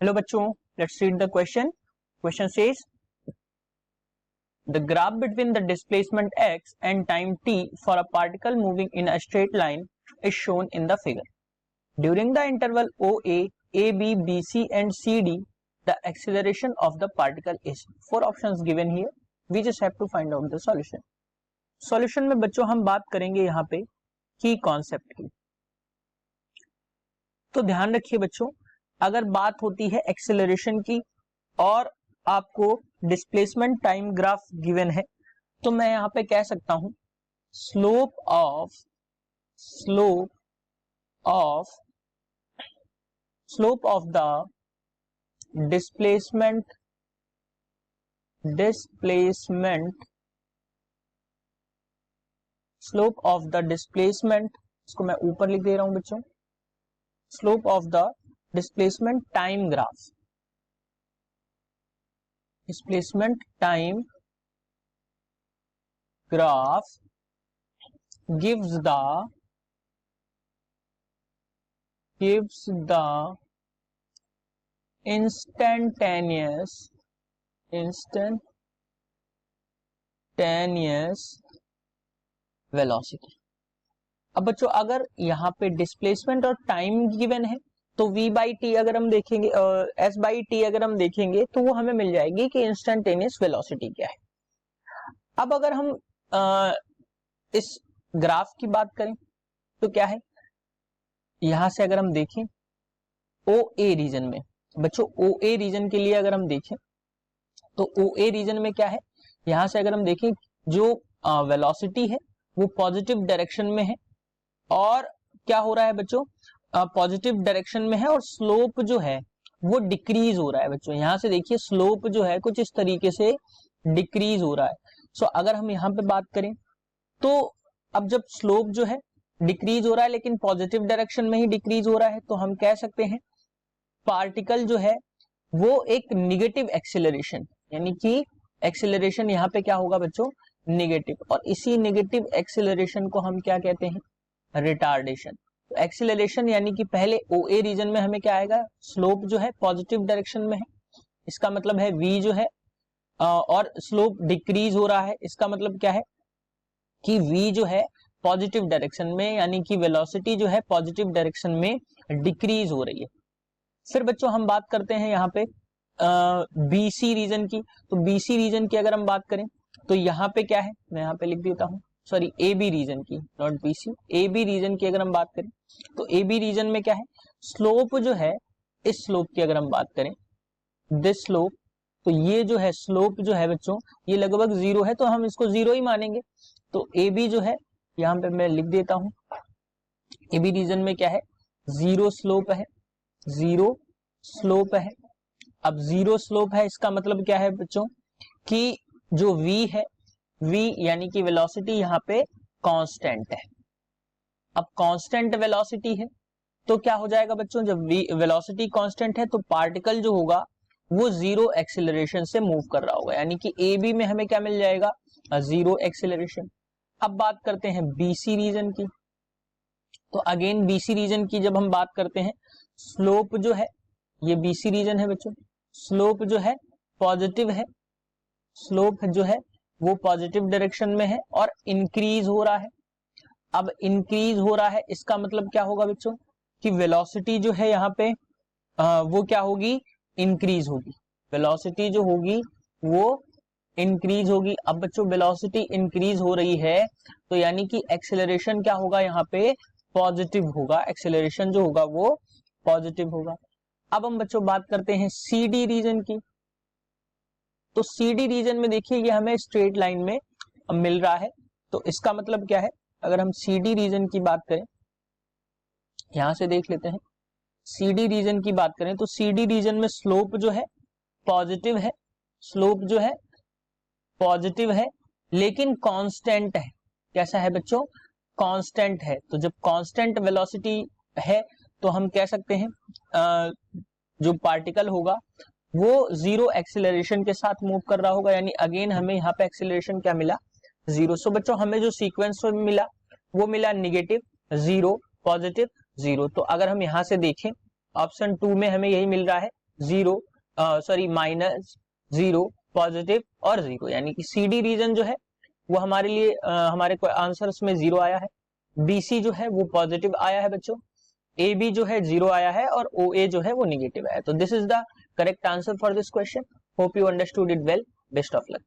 Hello बच्चों, let's read the question. Question says the graph between the displacement x and time t for a particle moving in a straight line is shown in the figure. During the interval OA, AB, BC and CD, the acceleration of the particle is. Four options given here. We just have to find out the solution. Solution में बच्चों हम बात करेंगे यहाँ पे की concept की. तो ध्यान रखिए बच्चों, अगर बात होती है एक्सेलरेशन की और आपको डिस्प्लेसमेंट टाइम ग्राफ गिवन है, तो मैं यहां पे कह सकता हूं स्लोप ऑफ द डिस्प्लेसमेंट इसको मैं ऊपर लिख दे रहा हूं बच्चों. Slope of the displacement time graph gives the instantaneous velocity. अब बच्चों अगर यहाँ पे डिस्प्लेसमेंट और टाइम गिवन है तो v बाई टी अगर हम देखेंगे, s बाई टी अगर हम देखेंगे तो वो हमें मिल जाएगी कि इंस्टेंटेनियस वेलोसिटी क्या है. अब अगर हम इस ग्राफ की बात करें तो क्या है, यहां से अगर हम देखें ओ ए रीजन में, बच्चों ओ ए रीजन के लिए अगर हम देखें तो ओ ए रीजन में क्या है, यहां से अगर हम देखें जो वेलोसिटी है वो पॉजिटिव डायरेक्शन में है और क्या हो रहा है बच्चों, पॉजिटिव डायरेक्शन में है और स्लोप जो है वो डिक्रीज हो रहा है. बच्चों यहां से देखिए स्लोप जो है कुछ इस तरीके से डिक्रीज हो रहा है. सो अगर हम यहां पे बात करें तो अब जब स्लोप जो है डिक्रीज हो रहा है लेकिन पॉजिटिव डायरेक्शन में ही डिक्रीज हो रहा है, तो हम कह सकते हैं पार्टिकल जो है वो एक निगेटिव एक्सेलरेशन, यानी कि एक्सेलरेशन यहाँ पे क्या होगा बच्चों, निगेटिव. और इसी निगेटिव एक्सेलरेशन को हम क्या कहते हैं, रिटार्डेशन. तो एक्सेलरेशन यानी कि पहले ओ ए रीजन में हमें क्या आएगा, स्लोप जो है पॉजिटिव डायरेक्शन में है, इसका मतलब है v जो है और स्लोप डिक्रीज हो रहा है, इसका मतलब क्या है कि v जो है पॉजिटिव डायरेक्शन में, यानी कि वेलोसिटी जो है पॉजिटिव डायरेक्शन में डिक्रीज हो रही है. फिर बच्चों हम बात करते हैं यहाँ पे BC रीजन की. तो BC रीजन की अगर हम बात करें तो यहाँ पे क्या है, मैं यहाँ पे लिख देता हूँ, सॉरी AB रीजन की, नॉट BC, AB रीजन की अगर हम बात करें तो AB रीजन में क्या है, स्लोप जो है, इस स्लोप की अगर हम बात करें, दिस स्लोप, तो ये जो है स्लोप जो है बच्चों ये लगभग जीरो है, तो हम इसको जीरो ही मानेंगे. तो AB जो है यहाँ पे मैं लिख देता हूं, AB रीजन में क्या है, जीरो स्लोप है, जीरो स्लोप है. अब जीरो स्लोप है इसका मतलब क्या है बच्चों कि जो v है, v यानी कि वेलोसिटी यहाँ पे कांस्टेंट है. अब कांस्टेंट वेलोसिटी है तो क्या हो जाएगा बच्चों, जब वेलोसिटी कांस्टेंट है तो पार्टिकल जो होगा वो जीरो एक्सेलरेशन से मूव कर रहा होगा, यानी कि ए बी में हमें क्या मिल जाएगा, जीरो एक्सेलरेशन. अब बात करते हैं बीसी रीजन की. तो अगेन बीसी रीजन की जब हम बात करते हैं, स्लोप जो है, ये बीसी रीजन है बच्चों, स्लोप जो है पॉजिटिव है, स्लोप जो है वो पॉजिटिव डायरेक्शन में है और इंक्रीज हो रहा है. अब इंक्रीज हो रहा है इसका मतलब क्या होगा बच्चों कि वेलोसिटी जो है यहाँ पे वो क्या होगी, इंक्रीज होगी. वेलोसिटी जो होगी वो इंक्रीज होगी. अब बच्चों वेलोसिटी इंक्रीज हो रही है तो यानी कि एक्सेलरेशन क्या होगा, यहाँ पे पॉजिटिव होगा, एक्सेलरेशन जो होगा वो पॉजिटिव होगा. अब हम बच्चों बात करते हैं CD रीजन की. तो CD रीजन में देखिए ये हमें स्ट्रेट लाइन में मिल रहा है, तो इसका मतलब क्या है, अगर हम CD रीजन की बात करें, यहां से देख लेते हैं, CD रीजन की बात करें तो CD रीजन में स्लोप जो है पॉजिटिव है, स्लोप जो है पॉजिटिव है लेकिन कांस्टेंट है. कैसा है बच्चों, कांस्टेंट है. तो जब कांस्टेंट वेलोसिटी है तो हम कह सकते हैं जो पार्टिकल होगा वो जीरो एक्सेलरेशन के साथ मूव कर रहा होगा, यानी अगेन हमें यहाँ पे एक्सेलरेशन क्या मिला, जीरो. सो बच्चों हमें जो सीक्वेंस मिला वो मिला निगेटिव, जीरो, पॉजिटिव, जीरो. तो अगर हम यहां से देखें ऑप्शन 2 में हमें यही मिल रहा है zero, sorry minus, zero, positive और जीरो, यानी कि सी डी रीजन जो है वो हमारे लिए हमारे आंसर्स में जीरो आया है, बीसी जो है वो पॉजिटिव आया है बच्चों, ए बी जो है जीरो आया है और ओ ए जो है वो निगेटिव आया है। तो this is the correct answer for this question. Hope you understood it well. Best of luck.